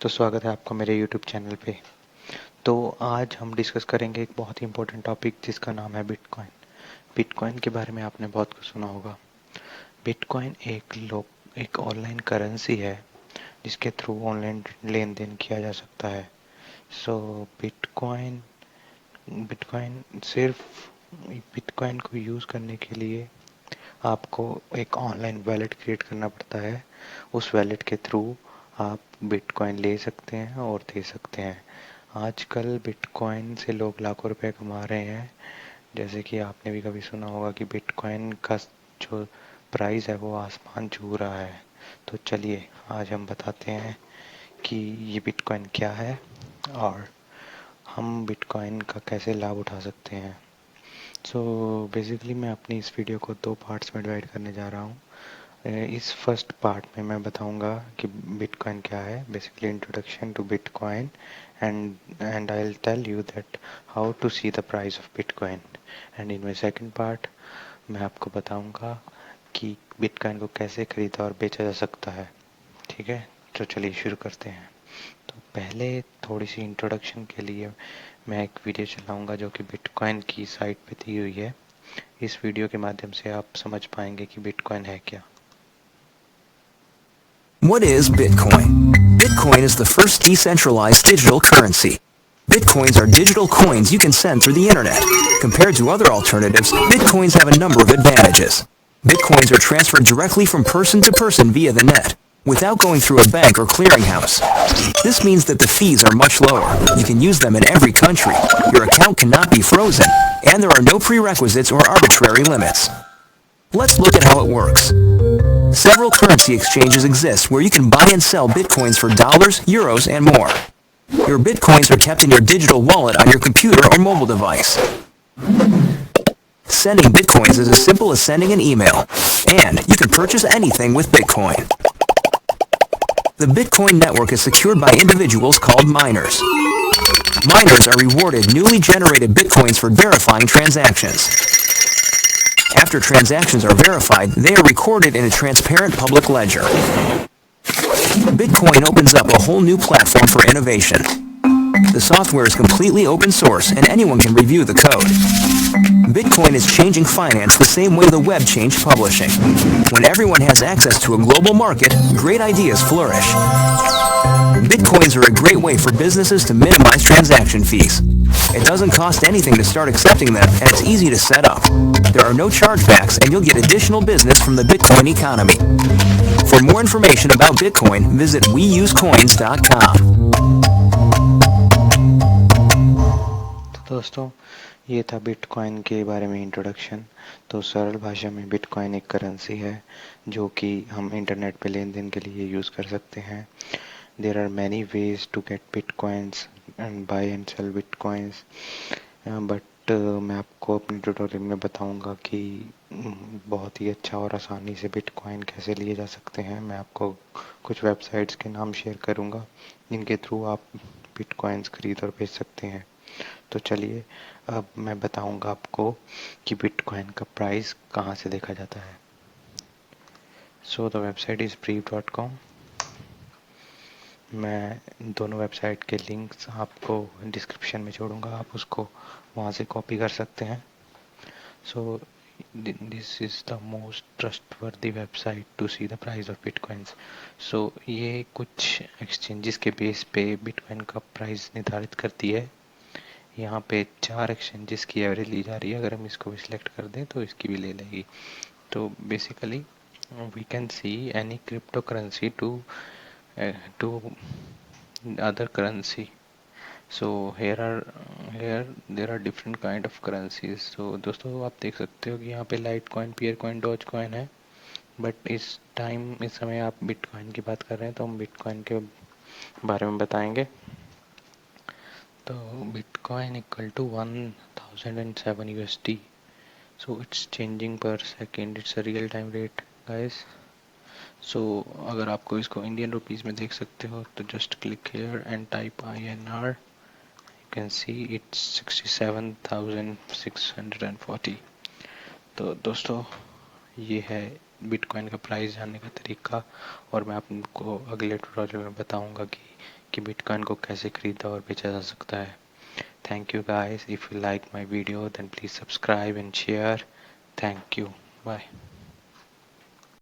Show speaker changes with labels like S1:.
S1: तो स्वागत है आपका मेरे YouTube चैनल पे। तो आज हम डिस्कस करेंगे एक बहुत ही इम्पोर्टेंट टॉपिक जिसका नाम है बिटकॉइन। बिटकॉइन के बारे में आपने बहुत कुछ सुना होगा। बिटकॉइन एक ऑनलाइन करेंसी है जिसके थ्रू ऑनलाइन लेन देन किया जा सकता है। सो बिटकॉइन बिटकॉइन सिर्फ बिटकॉइन को यूज़ करने के लिए आपको एक ऑनलाइन वॉलेट क्रिएट करना पड़ता है। उस वॉलेट के थ्रू आप बिटकॉइन ले सकते हैं और दे सकते हैं। आजकल बिटकॉइन से लोग लाखों रुपए कमा रहे हैं। जैसे कि आपने भी कभी सुना होगा कि बिटकॉइन का जो प्राइस है वो आसमान छू रहा है। तो चलिए आज हम बताते हैं कि ये बिटकॉइन क्या है और हम बिटकॉइन का कैसे लाभ उठा सकते हैं। सो बेसिकली मैं अपनी इस वीडियो को 2 पार्ट्स में डिवाइड करने जा रहा हूँ। इस फर्स्ट पार्ट में मैं बताऊंगा कि बिटकॉइन क्या है, basically introduction to bitcoin, and I will tell you that how to see the price of bitcoin. And in my second part मैं आपको बताऊंगा कि बिटकॉइन को कैसे खरीदा और बेचा जा सकता है। ठीक है, तो चलिए शुरू करते हैं। तो पहले थोड़ी सी इंट्रोडक्शन के लिए मैं एक वीडियो चलाऊंगा जो कि बिटकॉइन की साइट पे दी हुई है। इस वीडियो के माध्यम से आप समझ पाएंगे कि बिटकॉइन है क्या।
S2: What is Bitcoin? Bitcoin is the first decentralized digital currency. Bitcoins are digital coins you can send through the internet. Compared to other alternatives, Bitcoins have a number of advantages. Bitcoins are transferred directly from person to person via the net, without going through a bank or clearinghouse. This means that the fees are much lower. You can use them in every country. Your account cannot be frozen, and there are no prerequisites or arbitrary limits. Let's look at how it works. Several currency exchanges exist where you can buy and sell bitcoins for dollars, euros, and more. Your bitcoins are kept in your digital wallet on your computer or mobile device. Sending bitcoins is as simple as sending an email, and you can purchase anything with Bitcoin. The Bitcoin network is secured by individuals called miners. Miners are rewarded newly generated bitcoins for verifying transactions. After transactions are verified, they are recorded in a transparent public ledger. Bitcoin opens up a whole new platform for innovation. The software is completely open source and anyone can review the code. Bitcoin is changing finance the same way the web changed publishing. When everyone has access to a global market, great ideas flourish. Bitcoins are a great way for businesses to minimize transaction fees. It doesn't cost anything to start accepting them, and it's easy to set up. There are no chargebacks, and you'll get additional business from the Bitcoin economy. For more information about Bitcoin, visit weusecoins.com.
S1: दोस्तों, ये था bitcoin के बारे में introduction. तो सरल भाषा में बिटकॉइन एक करेंसी है जो कि हम इंटरनेट पे लेन देन के लिए यूज़ कर सकते हैं। There are many ways to get bitcoins and buy and sell bitcoins, but मैं आपको अपने ट्यूटोरियल में बताऊंगा कि बहुत ही अच्छा और आसानी से बिटकॉइन कैसे लिए जा सकते हैं। मैं आपको कुछ वेबसाइट्स के नाम शेयर करूंगा जिनके थ्रू आप बिटकॉइंस खरीद और बेच सकते हैं। तो चलिए अब मैं बताऊंगा आपको कि बिटकॉइन का प्राइस कहाँ से देखा जाता है। So the website is brave.com। मैं दोनों वेबसाइट के लिंक्स आपको डिस्क्रिप्शन में छोड़ूंगा, आप उसको वहाँ से कॉपी कर सकते हैं। So this is the most trustworthy website to see the price of bitcoins. So ये कुछ एक्सचेंजेस के बेस पे बिटकॉइन का प्राइस निर्धारित करती है। यहाँ पे 4 एक्सचेंजेस की एवरेज ली जा रही है। अगर हम इसको भी सिलेक्ट कर दें तो इसकी भी ले लेगी। तो basically we can see any crypto currency to other currency. So here there are different kind of currencies। तो दोस्तों आप देख सकते हो कि यहाँ पे लाइट कॉइन, पियर कॉइन, डॉज कॉइन है। बट इस समय आप बिटकॉइन की बात कर रहे हैं तो हम बिटकॉइन के बारे में बताएंगे। तो bitcoin equal to 1007 USD। So it's changing per second, it's a real time rate guys. So अगर आपको इसको इंडियन रुपीज़ में देख सकते हो तो just click here and type INR। You can see it's 67,640। तो दोस्तों ये है बिटकॉइन का प्राइस जानने का तरीका, और मैं आपको अगले ट्यूटोरियल में बताऊंगा कि कि बिटकॉइन को कैसे खरीदा और बेचा जा सकता है। Thank you guys, if you like my video then please subscribe and share. Thank you, bye.